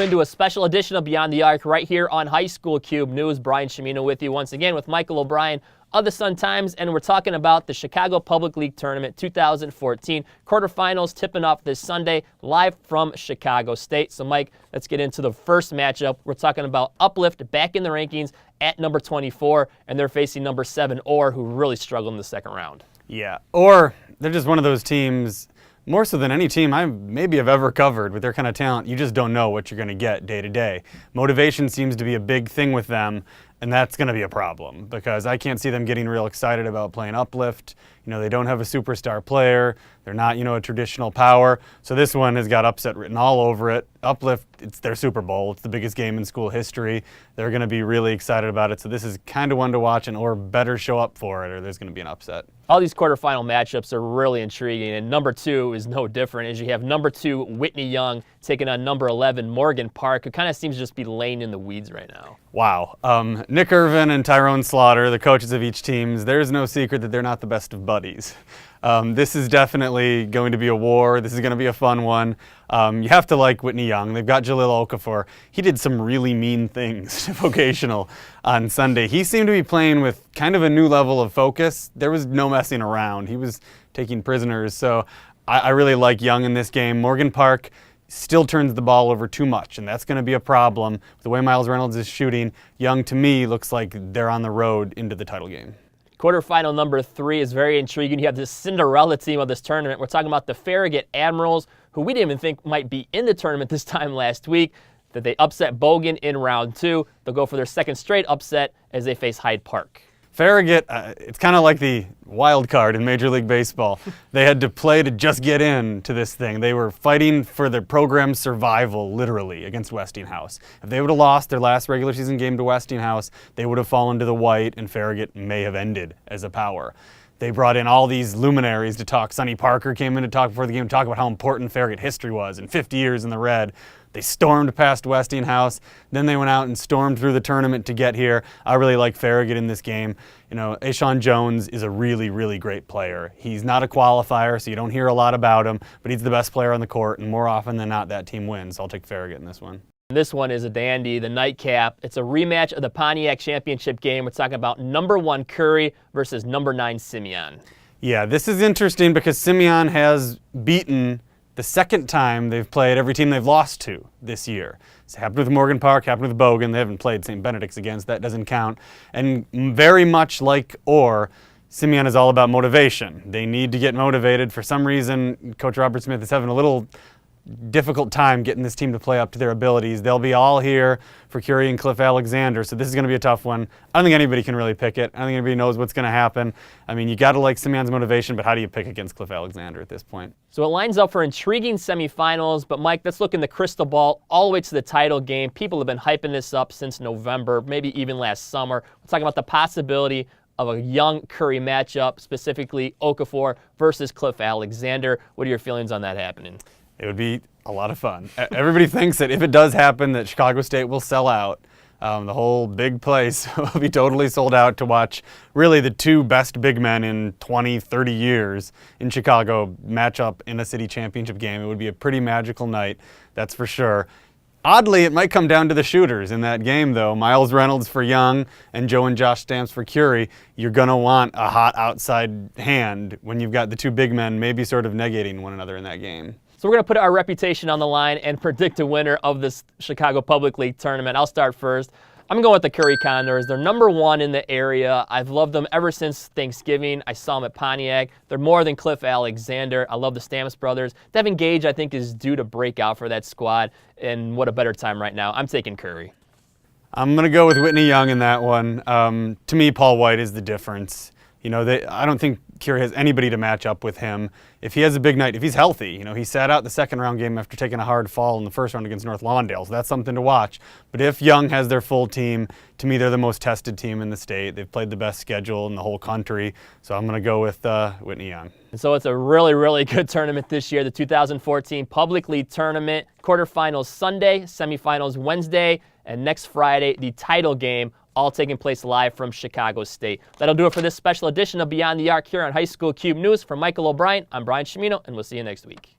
into a special edition of Beyond the Arc right here on High School Cube News. Brian Chimino with you once again with Michael O'Brien of the Sun-Times, and we're talking about the Chicago Public League Tournament 2014 quarterfinals tipping off this Sunday live from Chicago State. So, Mike, let's get into the first matchup. We're talking about Uplift back in the rankings at number 24, and they're facing number 7 Orr, who really struggled in the second round. Yeah, Orr, they're just one of those teams, more so than any team I maybe have ever covered with their kind of talent. You just don't know what you're going to get day to day. Motivation seems to be a big thing with them, and that's going to be a problem because I can't see them getting real excited about playing Uplift. You know, they don't have a superstar player. They're not, a traditional power. So this one has got upset written all over it. Uplift, it's their Super Bowl. It's the biggest game in school history. They're going to be really excited about it. So this is kind of one to watch, and Orr better show up for it or there's going to be an upset. All these quarterfinal matchups are really intriguing, and number 2 is no different, as you have number 2 Whitney Young taking on number 11 Morgan Park, who kind of seems to just be laying in the weeds right now. Wow. Nick Irvin and Tyrone Slaughter, the coaches of each team, there's no secret that they're not the best of buddies. This is definitely going to be a war. This is going to be a fun one. You have to like Whitney Young. They've got Jalil Okafor. He did some really mean things to Vocational on Sunday. He seemed to be playing with kind of a new level of focus. There was no messing around. He was taking prisoners. So I really like Young in this game. Morgan Park still turns the ball over too much, and that's going to be a problem. The way Miles Reynolds is shooting, Young, to me, looks like they're on the road into the title game. Quarterfinal number 3 is very intriguing. You have this Cinderella team of this tournament. We're talking about the Farragut Admirals, who we didn't even think might be in the tournament this time last week, that they upset Bogan in round 2. They'll go for their second straight upset as they face Hyde Park. Farragut, it's kind of like the wild card in Major League Baseball. They had to play to just get into this thing. They were fighting for their program's survival, literally, against Westinghouse. If they would have lost their last regular season game to Westinghouse, they would have fallen to the white, and Farragut may have ended as a power. They brought in all these luminaries to talk. Sonny Parker came in to talk before the game, to talk about how important Farragut history was and 50 years in the red. They stormed past Westinghouse. Then they went out and stormed through the tournament to get here. I really like Farragut in this game. Ashawn Jones is a really, really great player. He's not a qualifier, so you don't hear a lot about him, but he's the best player on the court, and more often than not, that team wins. So I'll take Farragut in this one. This one is a dandy, the nightcap. It's a rematch of the Pontiac Championship game. We're talking about number 1 Curie versus number 9 Simeon. Yeah, this is interesting because Simeon has beaten the second time they've played every team they've lost to this year. It's happened with Morgan Park, happened with Bogan. They haven't played St. Benedict's against. That doesn't count. And very much like Orr, Simeon is all about motivation. They need to get motivated. For some reason, Coach Robert Smith is having a little difficult time getting this team to play up to their abilities. They'll be all here for Curie and Cliff Alexander, so this is going to be a tough one. I don't think anybody can really pick it. I don't think anybody knows what's going to happen. I mean, you got to like Simeon's motivation, but how do you pick against Cliff Alexander at this point? So it lines up for intriguing semifinals, but Mike, let's look in the crystal ball all the way to the title game. People have been hyping this up since November, maybe even last summer. We're talking about the possibility of a Young Curie matchup, specifically Okafor versus Cliff Alexander. What are your feelings on that happening? It would be a lot of fun. Everybody thinks that if it does happen that Chicago State will sell out. The whole big place will be totally sold out to watch really the 2 best big men in 20, 30 years in Chicago match up in a city championship game. It would be a pretty magical night, that's for sure. Oddly, it might come down to the shooters in that game, though. Miles Reynolds for Young and Joe and Josh Stamps for Curie. You're going to want a hot outside hand when you've got the 2 big men maybe sort of negating one another in that game. So we're going to put our reputation on the line and predict a winner of this Chicago Public League Tournament. I'll start first. I'm going with the Curie Condors. They're number 1 in the area. I've loved them ever since Thanksgiving. I saw them at Pontiac. They're more than Cliff Alexander. I love the Stamps brothers. Devin Gage, I think, is due to break out for that squad. And what a better time right now. I'm taking Curie. I'm going to go with Whitney Young in that one. To me, Paul White is the difference. I don't think Curie has anybody to match up with him. If he has a big night, if he's healthy, he sat out the second round game after taking a hard fall in the first round against North Lawndale, so that's something to watch. But if Young has their full team, to me, they're the most tested team in the state. They've played the best schedule in the whole country, so I'm going to go with Whitney Young. And so it's a really, really good tournament this year, the 2014 Public League Tournament. Quarterfinals Sunday, semifinals Wednesday, and next Friday, the title game, all taking place live from Chicago State. That'll do it for this special edition of Beyond the Arc here on High School Cube News. For Michael O'Brien, I'm Brian Chimino, and we'll see you next week.